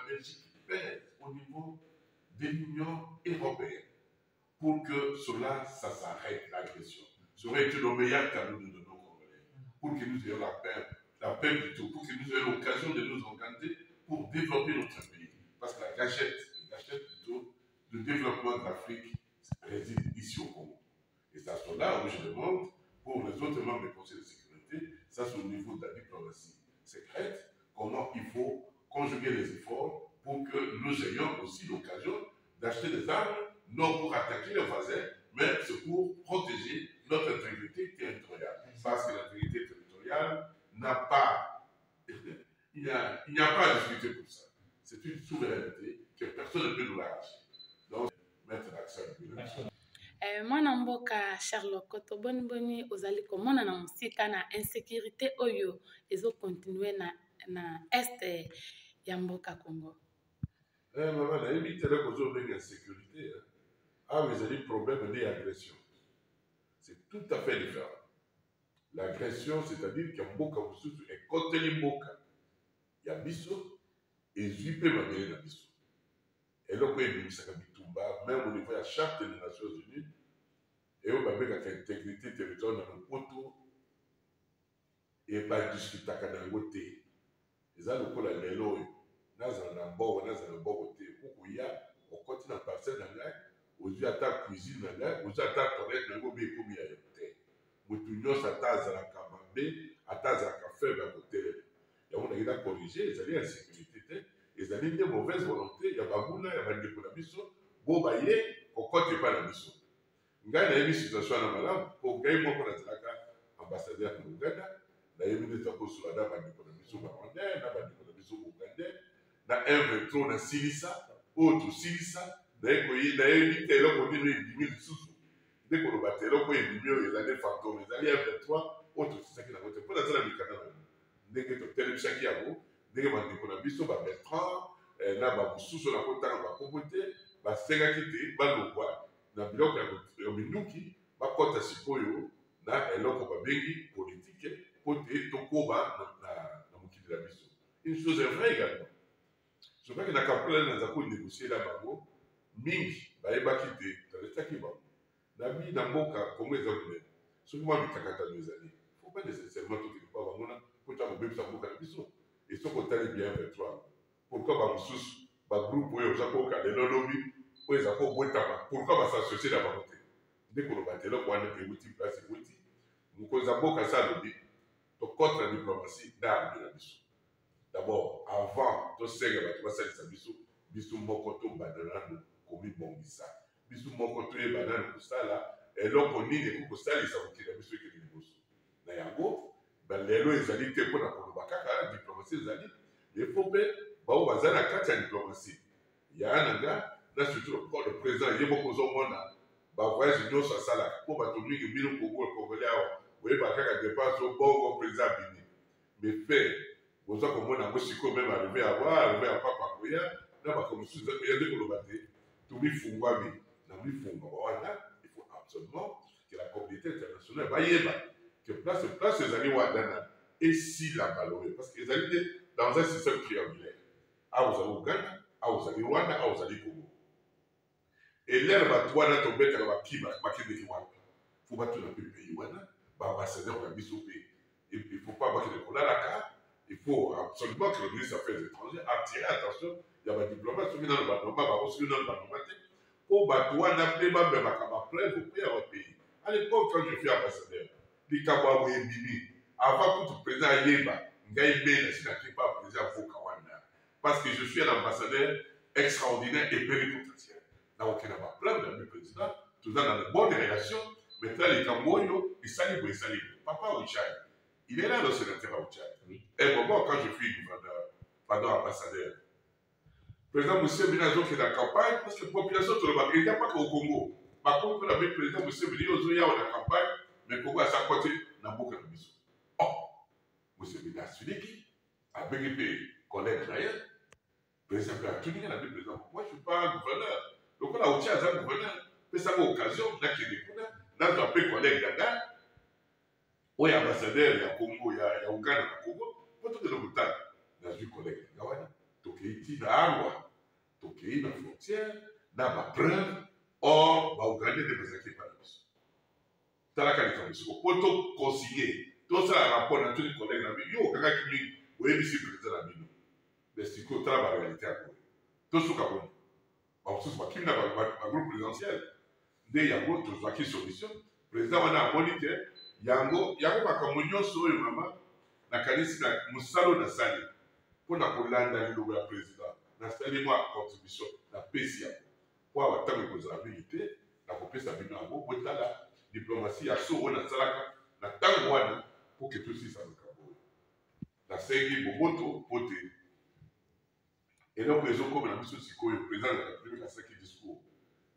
Belgique pèse au niveau de l'Union européenne pour que cela, ça s'arrête, l'agression. Ça aurait été le meilleur cadeau de nos Congolais, pour que nous ayons la paix plutôt, pour que nous ayons l'occasion de nous organiser pour développer notre pays. Parce que la gâchette plutôt, le développement de l'Afrique réside ici au Congo. Et c'est à cela où je demande, pour les autres membres du Conseil de sécurité, ça c'est au niveau de la diplomatie secrète, comment il faut conjuguer les efforts pour que nous ayons aussi l'occasion d'acheter des armes, non pour attaquer les voisins, mais c'est pour protéger notre intégrité territoriale. Parce que l'intégrité territoriale n'a pas, il n'y a pas à discuter pour ça. C'est une souveraineté que personne ne peut nous l'arracher. Donc, mettre l'accent là-dessus. Mwana mboka Charles Koto boni boni ozali komona na musika na insécurité oyo ezo continuer na est ya mboka Congo. Maman, na yebi tele kozo benga insécurité. Ah, mais il y a des problèmes d'agression. C'est tout à fait différent. L'agression, c'est-à-dire qu'il y a mboka mususu et côté li mboka. Il y a biso et zuipe mabele na biso. Et là, quand il y a bitumba, même au niveau de la charte des Nations Unies, et on va mettre l'intégrité territoriale dans le poteau, et pas discuter dans le côté. Et ça, le coup, la lélo, dans un bord, côté, où il y a, on continue à passer dans l'air, aux yeux à ta cuisine dans l'air, aux yeux à ta toilette, dans le côté, comme il y a le thé. Moutounios à ta zarakabambé, à ta zarakafé, dans le côté. Et on a eu à corriger, ils allaient à la sécurité, ils allaient de mauvaise volonté, il y a Baboula, il y a Bandeko la Bisso, Bobaye, au côté pas la Bisso. Ngai na yebi situation na malamu po ngai moko na zalaka ambassadeur na Uganda na yebi neta kosula na bandeko na biso Rwandais na bandeko na biso Ugandais na M23 na silisa oyo silisa na yebi te eloko nini ebimi lisusu nde koloba te eloko ebimi oyo ezali fantôme ezali M23 oyo tosisaki nango te mpo nazala mikanda na ndenge totelebisaki yango ndenge bandeko na biso Bertrand na bamosusu na kotanga bakombo te basengaki te balongwa na biloko ya minduki bakota sikoyo na eloko babengi politique po te tokoba na mokili na biso. Une chose est vraie également. Je crois que na kampala naza konégocier na bango mingi bayebaki te talesaki bango na mboka kongo eza monene soki mwa mikakatano ezali faut pas nécessairement tokende mpa bango na po ta kobebisa mboka na biso et soki otali bien 23 pourquoi bamosusu bagroupe oyo oza koyoka lelo lobi oyo eza kobwetama pourquoi basassocie na bango te nde koloba te eloko wana ewuti place ewuti mokonzi ya mboka sa alobi tokote na diplomatie nde arme na biso d'abord avant tosenga bato basalisa biso moko tobanda nano komibongisa biso moko toyeba nano kosala eloko nini ekoki kosalisa mokili na biso ekende liboso na yango lelo ezali te mpona koloba kaka diplomatie ezali efo mpe bao baza na kati ya diplomatie ya nanga na surtout le président ye moko ozomona bavoyage nyonso asalaka mpo bato mingi bino congolais awa boyeba kaka dépense obongo président bini mais fait boza komona yango sikoyo meme arrivé ya papa koya na bato mosusu eza koya nde koloba te tomifungwami na mifungwa wana il faut absolument que la communauté internationale bayeba que place ezali wana na esila baloyo parce que ezali te dans un système triangulaire awa ozali Uganda awa ozali Rwanda awa ozali Congo et l'air bato wana tobetaka bakendeki wana fo batuna mpe pays wana baambassadeur na biso mpe il faut pas bakende kolalaka il faut absolument que le ministre des Affaires étrangères attire attention ya badiplomate soki nano banoma bango soki nano banoma te mpo bato wana mpe bamemaka bapreuve mpe ya bapays à l'époque quand je fais ambassadeur likambo yango ebimi avant kutu président ayeba ngai mpe nasi nake pa président mboka wana parce que je suis un ambassadeur extraordinaire et plénipotentiaire nakokenda bapreuve na mi président toza dans de bonnes relations maintenant likambo oyo esali boye esali papa Ochai il est là le sénateur Ochai et moment quand je suis gouverneur pardon ambassadeur président Museveni azokende na campagne parce que population tolobaka il n'y a pas qu'au Congo bakomi mpo na mi président Museveni ozoyawa na campagne mais Congo asakwa te na mboka na biso Museveni asiliki abengi mpe collègue na ye président mpe atuninga na mi président moi je suis pas gouverneur lokola Ochai aza gouverneur pesaka occasion nakende kuna nazwa mpe collègue na ngai oyo ambassadeur ya Congo ya Uganda na Congo mpo tokende kotala nazwi collègue na ngai wana tokei ntina awa tokei na frontière na bapreuve or baugandais nde bazalaki epai na biso talaka likambo siko mpo toconsigne tosala rapport na toni collègue na bino yo okangaki mingi oyebisi président na bino mais sikoyo tala baréalité yango tosuka bomo bamosusu bakimi na bagroupe présidentiel nde yango tozwaki solution président wana amoni te yango makambo nyonso oyo mama nakanisi na mosala oyo nasali mpo na kolanda lilobo ya président nasali mwa contribution napesi yango mpo awa ntango ekozala mingi te nakopesa bino yango botala diplomatie ya so oyo nasalaka na ntango wana mpo ke tosisa makambo oyo nasengi bomoto mpo te eloko ezokoma na biso sikoyo président de la république asalaki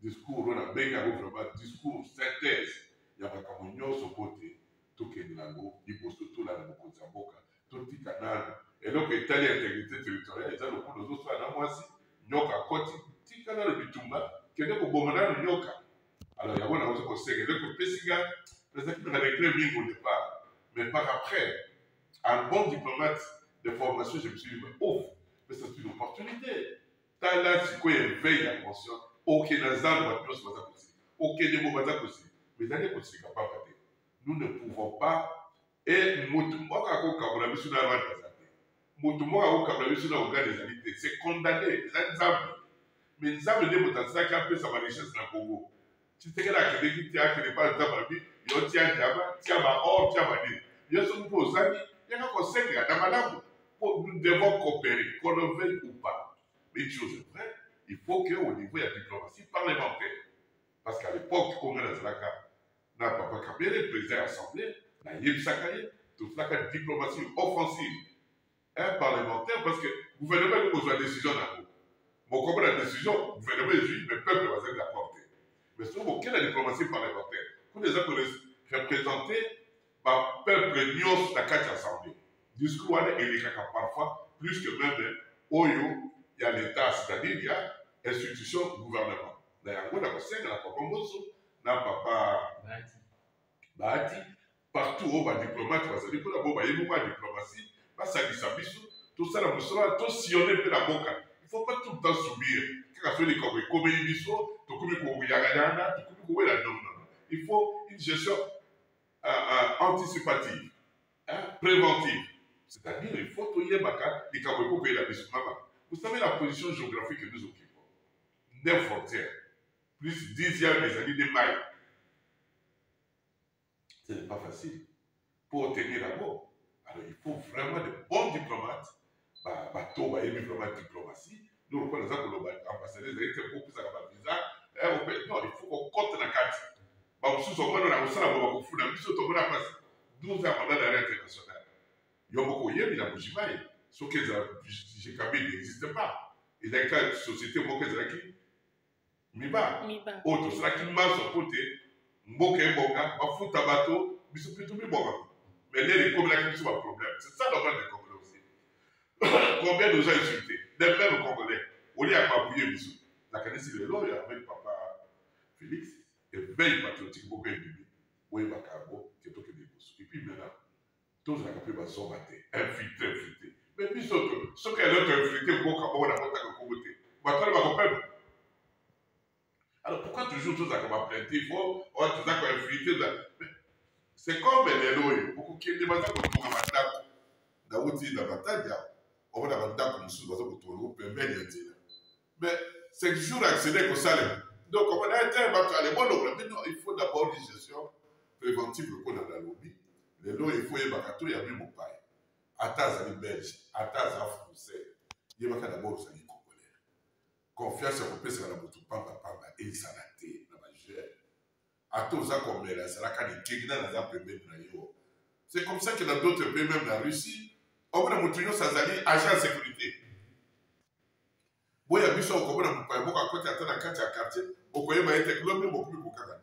discours oyo nabengi yango vraiment discours synthèse ya makambo nyonso mpo te tokende nango liboso tolanda mokonzi ya mboka totika nano eloko etali ya intégrité territoriale eza lokola ozosala na mwasi nyoka akoti tika nano bitumba kende koboma nano nyoka alors yango naoza kosenga eloko epesinga ezalaki na regret mingi au départ mais par après un bon diplomate de formation je me suis dit ouf mais c'est une opportunité tala sikoyo éveil ya conscience okende zando bato nyonso baza kosika okende mo baza kosika mais ezali kosika pamba te nous ne pouvons pas et moto moko akokabola biso na rwanda eza te moto moko akokabola biso na uganda ezali te c'est condamné ezali nzambe mais nzambe nde moto asalaki apesa barichesse na congo titekela akendeki te akende mpa nzambe abi yo tia diama tia baor tia badini yo soki mpo ozali yaka kosengela na malamu mpo nous devons coopérer qu'on le veuille ou pas mais une chose est vraie il faut qu'au niveau de la diplomatie parlementaire parce qu'à l'époque konga nazalaka na papa kabele président ya assemblée nayebisaka ye tosalaka diplomatie offensive un parlementaire parce que gouvernement eko kozwa décision nango mokombo na décision gouvernement ezwi mais peuple bazali d'accord te mais soki boke na diplomatie parlementaire kuna eza koreprésente bapeuple nyonso na kati ya assemblée discours wana elekaka parfois plus que même oyo ya l'état c'est-à-dire ya institution gouvernement na yango na kosenga na papa mboso na papa bahati partout oyo badiplomate bazali mpona bo bayebi mwa diplomatie basalisa biso tosala mosala tosillonne mpe na mboka il faut pas tout le temps subir kaka soki likambo ekomeli biso tokomi koyangayanga tokomi kowela non il faut une gestion anticipative préventive c'est-à-dire il faut toyebaka likambo ekokoyela biso mama vous savez la position géographique que nous occupons 9 frontières plus 10e des années de mailles. Ce n'est pas facile. Pour tenir d'abord, alors il faut vraiment de bons diplomates. Bateau, diplomatie. Nous, on les ambassadeurs, les pour que ça va visa. Non, il faut qu'on compte la carte. Nous sommes en train de 12 ans pendant l'arrêt international. Il y a beaucoup de gens qui ont dit ce que j'ai cabé n'existe pas. Et dans le cas de société, moi, qui miba oto salaki maso po te mboka embonga bafuta bato biso mpe tomibonga mais lelo ekomelaki biso baproblème c'est ça normal de congolais aussi combien de gens insultés des mêmes congolais oli ya koapuye biso nakanisi lelo oyo avec papa félix éveil patriotique mboka ebibi oyebaka yango ke tokende liboso et puis maintenant tozalaka mpe bazomba te infiltré mais biso soki eloko infiltré mboka moko na botaka kongo te bato wana bakopema. Alors pourquoi toujours tout ça comme plainte il faut tout ça comme infiltré c'est comme les lois beaucoup qui ne demandent pas pour abattre dans outil d'abattage on va abattre comme sous dans un tour mais c'est toujours accéder comme ça donc on a été abattre les bonnes mais non il faut d'abord une gestion préventive qu'on a dans la lobby les lois il faut y bakato il y a même au paille attaz les belges attaz les français il y a d'abord ça dit confiance au pèse la moto pamba et ça n'a été la majeure à tous ça comme la salaka de Kegna na za pembe na yo c'est comme ça que dans d'autres pays même la Russie on a montré ça zali agent de sécurité boya biso ko na mpa boka côté atana kati ya quartier okoye ba été global beaucoup plus kokaka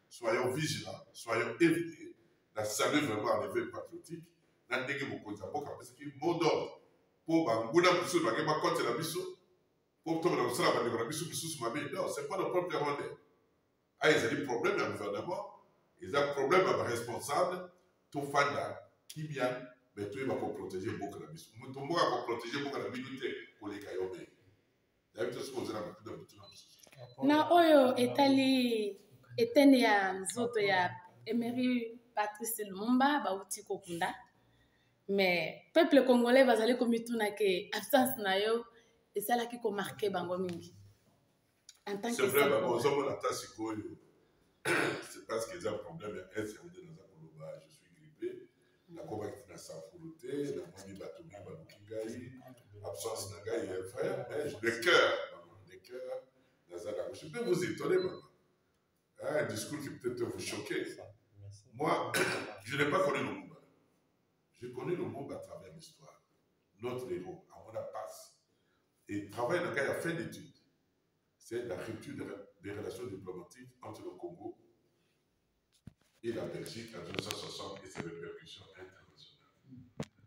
soyons vigilants soyons éveillés la salut vraiment enlever patriotique na ndenge bokonza boka parce que mot d'ordre pour banguna biso ba ngeba côté la biso. Non, ce n'est pas le propre Rwandais. Ah, ils ont des problèmes dans le gouvernement, ils ont des problèmes avec les responsables, tout fanda, qui vient, mais tout le monde va protéger beaucoup de la mission. Tout le monde va protéger beaucoup de la minorité pour les Kayomé. na oyo etali eteni ya nzoto ya Emery Patrice Lumumba bauti kokunda mais peuple congolais bazali komituna ke absence na yo esalaki komarke bango mingi en tant que c'est vrai bazomona ata sikoyo c'est parce que eza problème ya SRD naza koloba je suis grippé nakobaki na safulu te namoni bato mingi baluki ngai absence na ngai ya frère mais de cœur naza nango je peux vous étonner maman un discours qui peut-être vous choquer moi je n'ai pas connu Lumumba je connais Lumumba à travers l'histoire notre héros Amona Pass et travaille dans le cas de fin d'études c'est la rupture des relations diplomatiques entre le Congo et la Belgique en 1960 et ses répercussions internationales.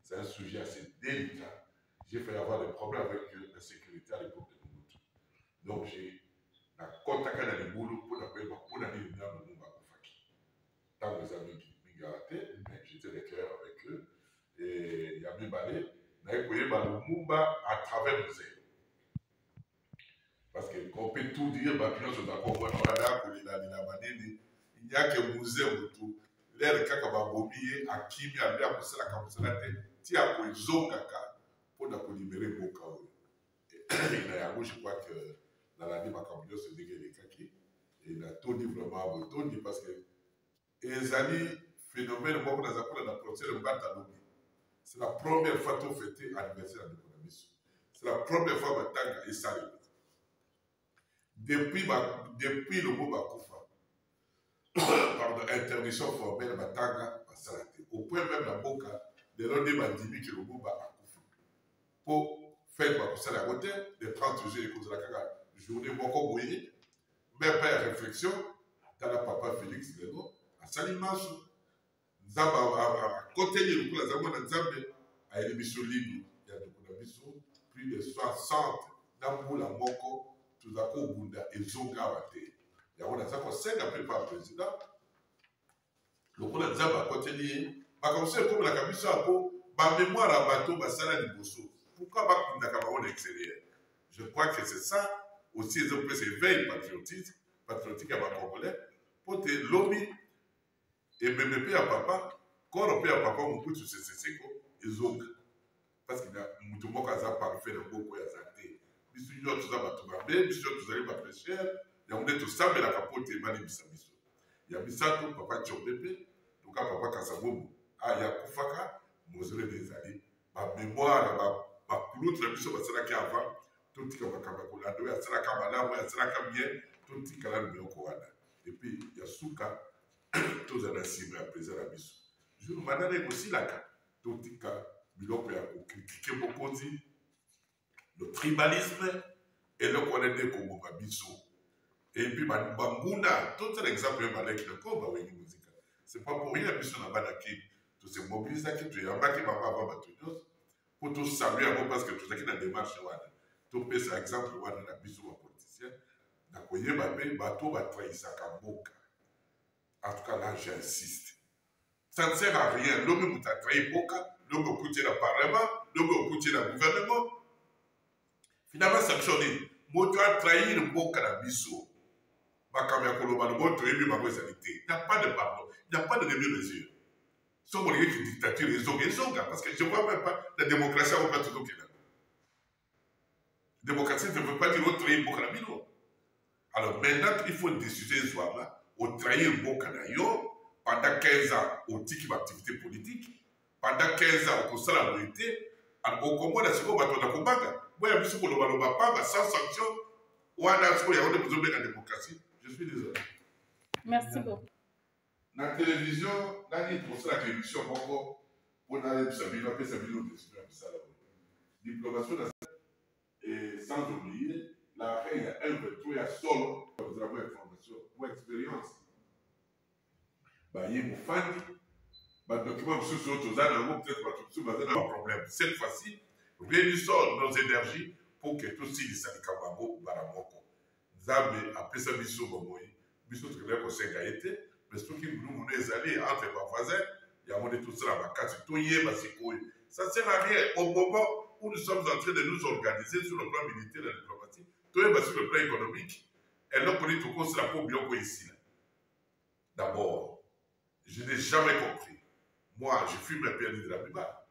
C'est un sujet assez délicat. J'ai fait avoir des problèmes avec la sécurité à l'époque de Mobutu. Donc j'ai contacté les boulots pour aller le Lumumba Koufaki. Tant les amis Migaraté, mais j'étais de cœur avec eux. Et Yami Balé, n'a écouté Lumumba à travers le zèle. Parce qu'on peut tout dire, il n'y a que musée autour. L'air kakababomiye akimi abi akosala kamosala te ti akozongaka mpona kolibere mboka oyo na yango je crois que nalandi makambo nyonso ndenge elekaki e natondi vraiment botondi parce que ezali phénomène moko naza mpona na professeur mbata lobi c'est la première fois tofete anniversaire ya ndeko na biso c'est la première fois batanga esalemi depuis le mot bakufa pardon, interdiction formelle batanga basalate au point même la boka de l'on est bandimi que le mot bakufa pour faire bakosala yango te de 30 jours ekozala kaka journée moko boye même pas ya réflexion tala papa Félix lelo asali maso nzambe akoteli lokola aza mwana nzambe ayeli biso libre ya ndeko na biso plus de 60 na mbula moko tozala kobunda ezonga awa te yango naza kosenga mpe pa président lokola nzambe akoteli ye bakomoso ekomelaka biso apo bamémoire ya bato basala liboso pourquoi bakundaka bango na extérieur je crois que c'est ça aussi eza mpe éveil patriotique ya bacongolais mpo te lobi ememe mpe ya papa koro mpe ya papa mokutu seseseko ezonga parce que moto moko aza parfait na mboka oyo aza te biso nyonso toza bato mabe biso nyonso tozali bapêchere yango nde tosambelaka po te ebalebisa biso ya misato papa tshombe mpe toka papa kasabobo ayakufaka mozele nde ezali bamémoire bakulutu na biso basalaki avant totika makambo ya kolanda oyo asalaka malamu oyo asalaka bien totikala na biloko wana epuis ya suka tozala nsima ya président na biso jour manana ekosilaka totika biloko ya kokritike mokonzi le tribalisme eloko wana nde koboma biso epuis banguna totala exemple oyo baleki nako bawengi muzika c'est pas pour rien biso na bana kini tose mobilisaki toyambaki bango avant bato nyonso mpo tosalue yango parce que tozalaki na démarche wana topesa exemple wana na biso bapoliticien na koyeba mpe bato batrahisaka mboka en tout cas là j'insiste ça ne sert à rien lobi moto atrahi mboka lobi okuti na parlement lobi okuti na gouvernement finalement sanction nini moto atrahir mboka na biso makambo ya koloba lobo toyebi bango ezali te il n'y a pas de pardon il n'y a pas de demi-mesure soki olingaki dictature ezonga parce que je vois même pas la démocratie yango mpe tozokenda démocratie ne veut pas dire otrahir mboka na bino alors maintenant il faut une décision ezwama otrahir mboka na yo pendant 15 ans otiki baactivité politique pendant 15 ans okosala boye te okomona sikoyo bato na kobanga boya biso kolobaloba pamba sans sanction wana sikoyo yango nde bozobenga démocratie je suis désolé merci beaucoup na télévision nani tokosalaka émission moko mpona yebisa bino apesa bino décision ya misala boye diplomation et sans oublier la reine ya M23 ya solo kozala mo information mo expérience baye mofandi badocument mosusu oyo toza nango peut-être bato mosusu baza na baproblème cette fois-ci réunissons nos énergies pour que tosilisa likambo yango mbala moko nzambe apesa biso bomoi biso tokendaki kosenga ye te mais soki mbulungu ezali entre bavoisin yango nde tosala makasi toyeba sikoyo ça sert à rien au moment où nous sommes en train de nous organiser sur le plan militaire et diplomatique toyeba sur le plan économique eloko nini tokosala mpo biloko esila. D'abord, je n'ai jamais compris. Moi, je fume un permis de la plupart.